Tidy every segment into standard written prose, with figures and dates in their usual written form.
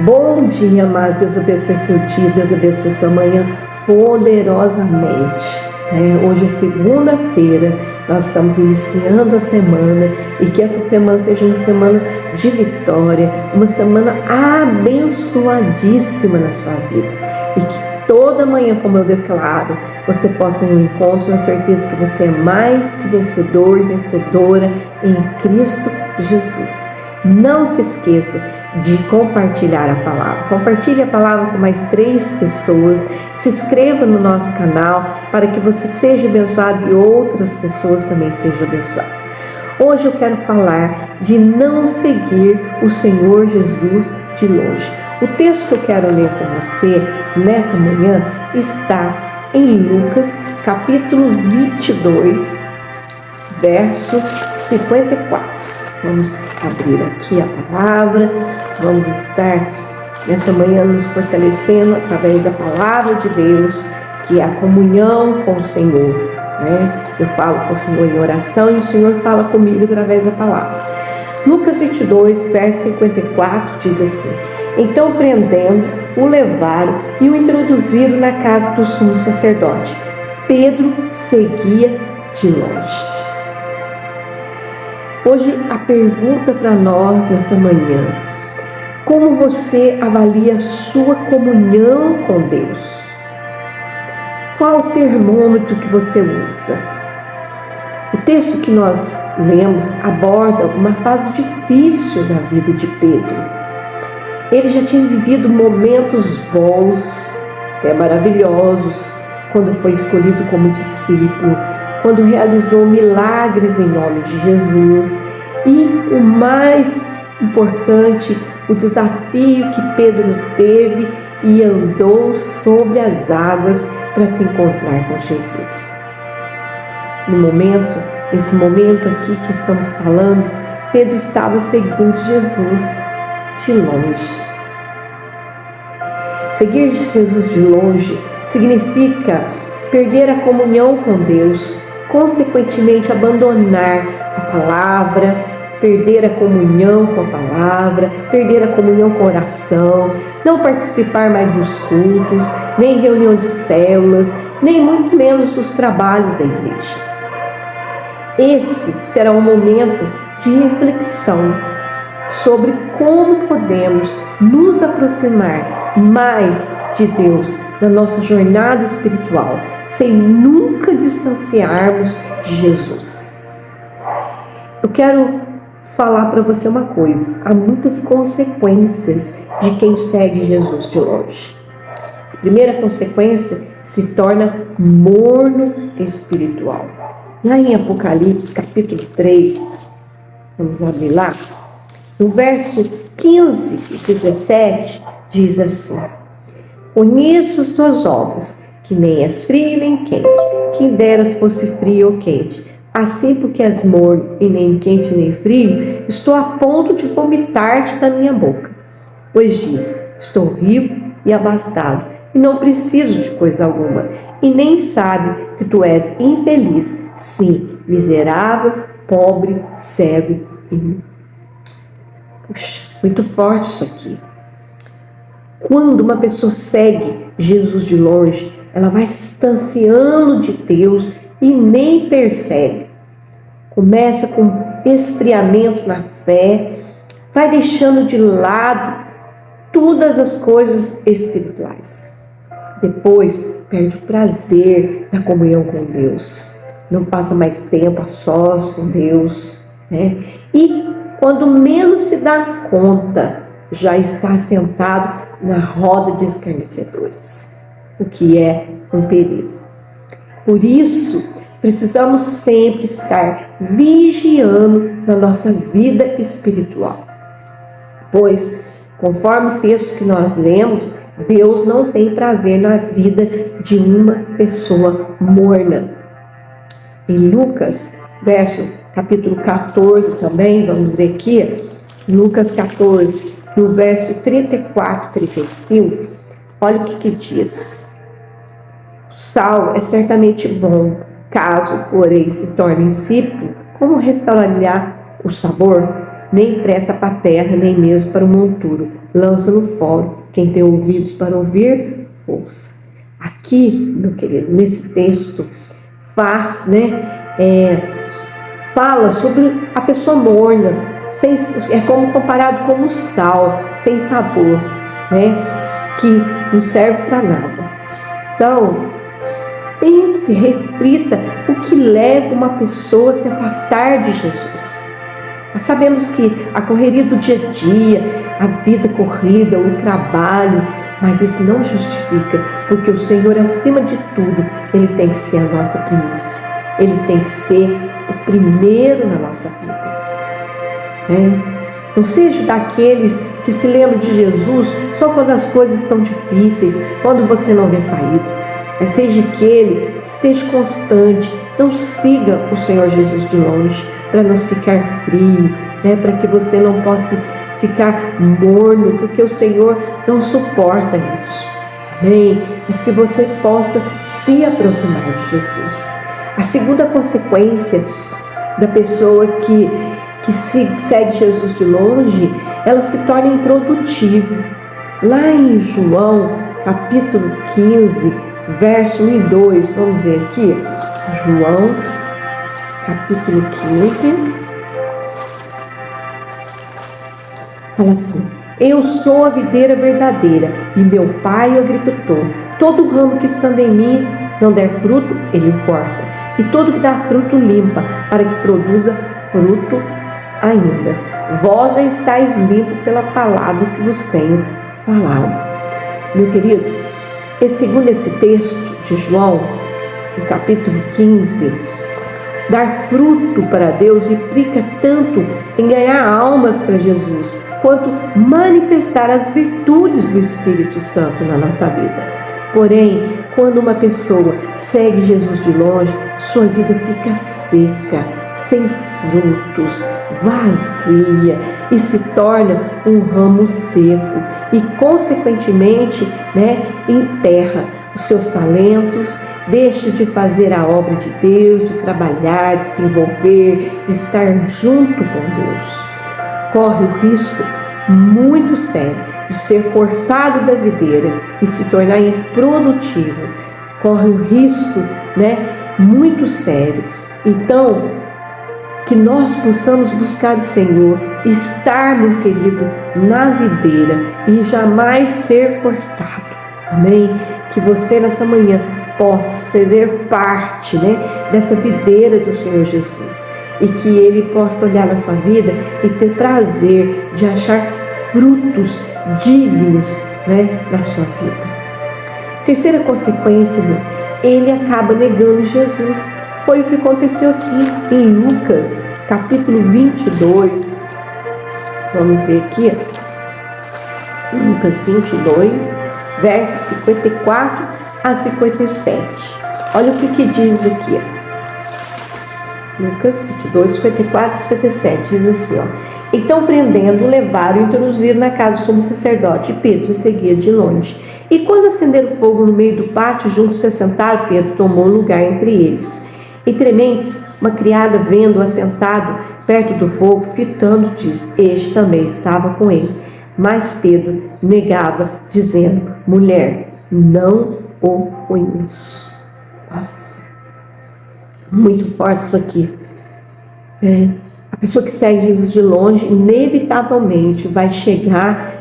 Bom dia, amados. Deus abençoe seu dia, Deus abençoe sua manhã poderosamente. Hoje é segunda-feira, nós estamos iniciando a semana e que essa semana seja uma semana de vitória, uma semana abençoadíssima na sua vida e que toda manhã, como eu declaro, você possa ir ao encontro na certeza que você é mais que vencedor e vencedora em Cristo Jesus. Não se esqueça de compartilhar a palavra. Compartilhe a palavra com mais 3 pessoas. Se inscreva no nosso canal para que você seja abençoado e outras pessoas também sejam abençoadas. Hoje eu quero falar de não seguir o Senhor Jesus de longe. O texto que eu quero ler com você nessa manhã está em Lucas, capítulo 22, verso 54. Vamos abrir aqui a palavra, vamos estar nessa manhã nos fortalecendo através da palavra de Deus, que é a comunhão com o Senhor, Eu falo com o Senhor em oração e o Senhor fala comigo através da palavra. Lucas 22, verso 54 diz assim: Então prendendo, o levaram e o introduziram na casa do sumo sacerdote. Pedro seguia de longe. Hoje a pergunta para nós nessa manhã: como você avalia a sua comunhão com Deus? Qual o termômetro que você usa? O texto que nós lemos aborda uma fase difícil da vida de Pedro. Ele já tinha vivido momentos bons, até maravilhosos, quando foi escolhido como discípulo, quando realizou milagres em nome de Jesus e o mais importante, o desafio que Pedro teve e andou sobre as águas para se encontrar com Jesus. Nesse momento aqui que estamos falando, Pedro estava seguindo Jesus de longe. Seguir Jesus de longe significa perder a comunhão com Deus, consequentemente abandonar a palavra, perder a comunhão com a palavra, perder a comunhão com a oração, não participar mais dos cultos, nem reunião de células, nem muito menos dos trabalhos da igreja. Esse será um momento de reflexão sobre como podemos nos aproximar mais de Deus na nossa jornada espiritual, sem nunca distanciarmos de Jesus. Eu quero falar para você uma coisa: há muitas consequências de quem segue Jesus de longe. A primeira consequência se torna morno espiritual. Lá em Apocalipse, capítulo 3, vamos abrir lá, no verso 15 e 17, diz assim: Conheço as tuas obras, que nem és frio nem quente. Quem dera se fosse frio ou quente. Assim, porque és morno e nem quente nem frio, estou a ponto de vomitar-te da minha boca. Pois diz: estou rico e abastado, e não preciso de coisa alguma. E nem sabe que tu és infeliz, sim, miserável, pobre, cego e nu. Puxa, muito forte isso aqui. Quando uma pessoa segue Jesus de longe, ela vai se distanciando de Deus e nem percebe. Começa com esfriamento na fé, vai deixando de lado todas as coisas espirituais. Depois perde o prazer da comunhão com Deus. Não passa mais tempo a sós com Deus, E quando menos se dá conta, já está sentado na roda de escarnecedores, o que é um perigo. Por isso, precisamos sempre estar vigiando na nossa vida espiritual, pois, conforme o texto que nós lemos, Deus não tem prazer na vida de uma pessoa morna. Em Lucas, capítulo 14 também, vamos ler aqui, Lucas 14, no verso 34 e 35, olha o que diz: O sal é certamente bom, caso, porém, se torne insípido, como restaurará o sabor? nem presta para a terra, nem mesmo para o monturo. Lança no fórum. Quem tem ouvidos para ouvir, ouça. Aqui, meu querido, nesse texto, fala sobre a pessoa morna, é como comparado como sal, sem sabor, que não serve para nada. Então, pense, reflita o que leva uma pessoa a se afastar de Jesus. Nós sabemos que a correria do dia a dia, a vida corrida, o trabalho, mas isso não justifica, porque o Senhor, acima de tudo, Ele tem que ser a nossa primícia. Ele tem que ser o primeiro na nossa vida. Não seja daqueles que se lembram de Jesus só quando as coisas estão difíceis, quando você não vê saída. Mas seja aquele que esteja constante, não siga o Senhor Jesus de longe, para não ficar frio, para que você não possa ficar morno, porque o Senhor não suporta isso. Amém? Mas que você possa se aproximar de Jesus. A segunda consequência da pessoa que segue Jesus de longe, ela se torna improdutiva. Lá em João, capítulo 15, verso 1 e 2, vamos ver aqui. João, capítulo 15, fala assim: eu sou a videira verdadeira e meu pai é o agricultor. Todo ramo que estando em mim não der fruto, ele corta. E todo que dá fruto limpa, para que produza fruto ainda. Vós já estáis limpos pela palavra que vos tenho falado. Meu querido, segundo esse texto de João, no capítulo 15, dar fruto para Deus implica tanto em ganhar almas para Jesus, quanto manifestar as virtudes do Espírito Santo na nossa vida. Porém, quando uma pessoa segue Jesus de longe, sua vida fica seca, sem frutos, vazia e se torna um ramo seco e, consequentemente, enterra os seus talentos, deixa de fazer a obra de Deus, de trabalhar, de se envolver, de estar junto com Deus. Corre o risco muito sério de ser cortado da videira e se tornar improdutivo. Corre o risco, muito sério. Então, que nós possamos buscar o Senhor, estar, meu querido, na videira e jamais ser cortado. Amém? Que você nessa manhã possa fazer parte, dessa videira do Senhor Jesus. E que Ele possa olhar na sua vida e ter prazer de achar frutos dignos, na sua vida. Terceira consequência, ele acaba negando Jesus. Foi o que aconteceu aqui em Lucas, capítulo 22. Vamos ler aqui. Lucas 22, versos 54 a 57. Olha o que diz aqui. Lucas 22, 54 e 57. Diz assim, então, prendendo, levaram e introduziram na casa do sumo sacerdote, e Pedro seguia de longe. E quando acenderam fogo no meio do pátio, juntos se assentaram, Pedro tomou lugar entre eles. E trementes, uma criada, vendo-o assentado perto do fogo, fitando, diz: este também estava com ele. Mas Pedro negava, dizendo: mulher, não o conheço. Nossa, muito forte isso aqui. A pessoa que segue Jesus de longe, inevitavelmente vai chegar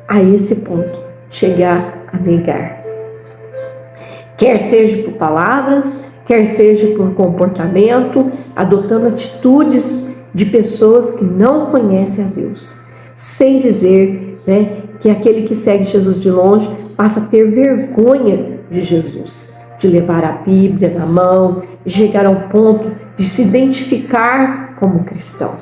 a esse ponto, chegar a negar. Quer seja por palavras, quer seja por comportamento, adotando atitudes de pessoas que não conhecem a Deus. Sem dizer, que aquele que segue Jesus de longe passa a ter vergonha de Jesus, de levar a Bíblia na mão, de chegar ao ponto de se identificar como cristão.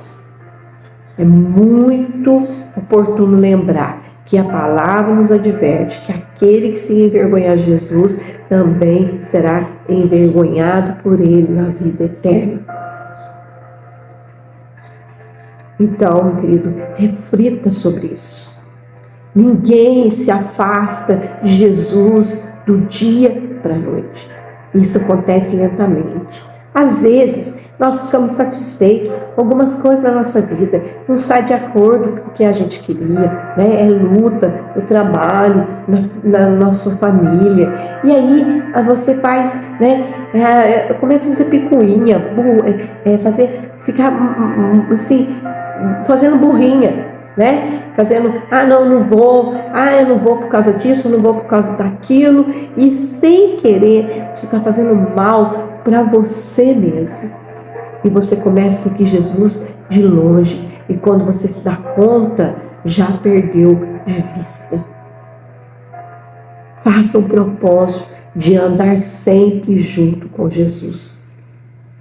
É muito oportuno lembrar que a palavra nos adverte que aquele que se envergonhar de Jesus também será envergonhado por ele na vida eterna. Então, meu querido, reflita sobre isso. Ninguém se afasta de Jesus do dia para a noite. Isso acontece lentamente. Às vezes, nós ficamos satisfeitos com algumas coisas da nossa vida, não sai de acordo com o que a gente queria, né? É luta no trabalho, na nossa família. E aí, você faz, né? Começa a fazer picuinha, ficar assim, fazendo burrinha, né? Fazendo, não vou, eu não vou por causa disso, eu não vou por causa daquilo, e sem querer, você está fazendo mal para você mesmo. E você começa a seguir Jesus de longe, e quando você se dá conta, já perdeu de vista. Faça um propósito de andar sempre junto com Jesus.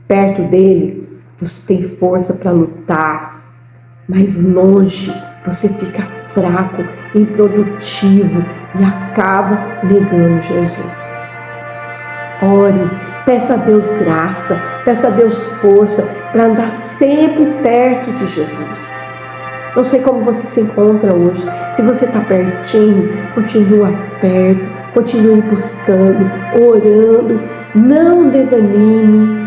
Perto dele, você tem força para lutar, mas longe você fica fraco, improdutivo e acaba negando Jesus. Ore, peça a Deus graça, peça a Deus força para andar sempre perto de Jesus. Não sei como você se encontra hoje. Se você está pertinho, continua perto, continue buscando, orando, não desanime,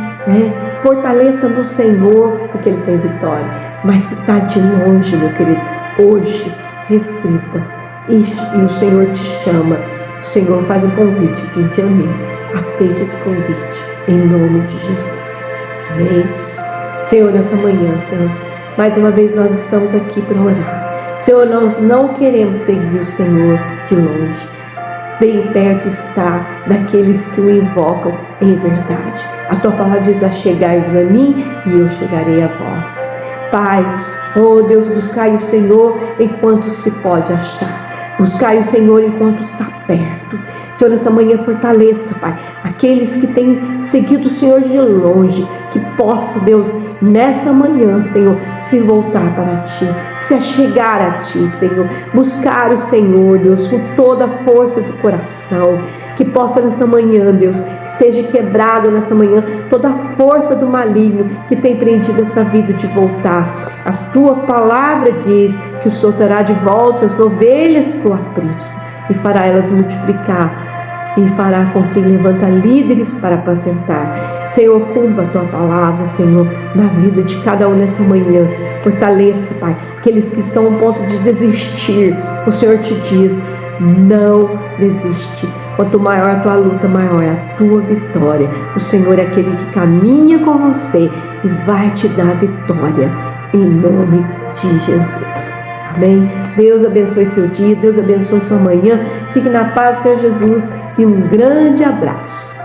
fortaleça no Senhor, porque Ele tem vitória. Mas se está de longe, meu querido, hoje reflita, e o Senhor te chama, o Senhor faz um convite: vinde a mim, aceite esse convite, em nome de Jesus. Amém? Senhor, nessa manhã, Senhor, mais uma vez nós estamos aqui para orar. Senhor, nós não queremos seguir o Senhor de longe. Bem perto está daqueles que o invocam em verdade. A tua palavra diz: achegai-vos a mim e eu chegarei a vós. Pai, oh Deus, buscai o Senhor enquanto se pode achar. Buscai o Senhor enquanto está perto. Senhor, nessa manhã fortaleça, Pai, aqueles que têm seguido o Senhor de longe, que possa, Deus, nessa manhã, Senhor, se voltar para Ti, se achegar a Ti, Senhor, buscar o Senhor, Deus, com toda a força do coração, que possa nessa manhã, Deus, que seja quebrada nessa manhã toda a força do maligno que tem prendido essa vida de voltar. A Tua palavra diz que o Senhor terá de volta as ovelhas do aprisco e fará elas multiplicar, e fará com que levanta líderes para apacentar. Senhor, cumpra a Tua palavra, Senhor, na vida de cada um nessa manhã. Fortaleça, Pai, aqueles que estão a ponto de desistir. O Senhor te diz: não desiste. Quanto maior a tua luta, maior é a tua vitória. O Senhor é aquele que caminha com você e vai te dar vitória, em nome de Jesus. Amém? Deus abençoe seu dia, Deus abençoe sua manhã. Fique na paz, Senhor Jesus, e um grande abraço.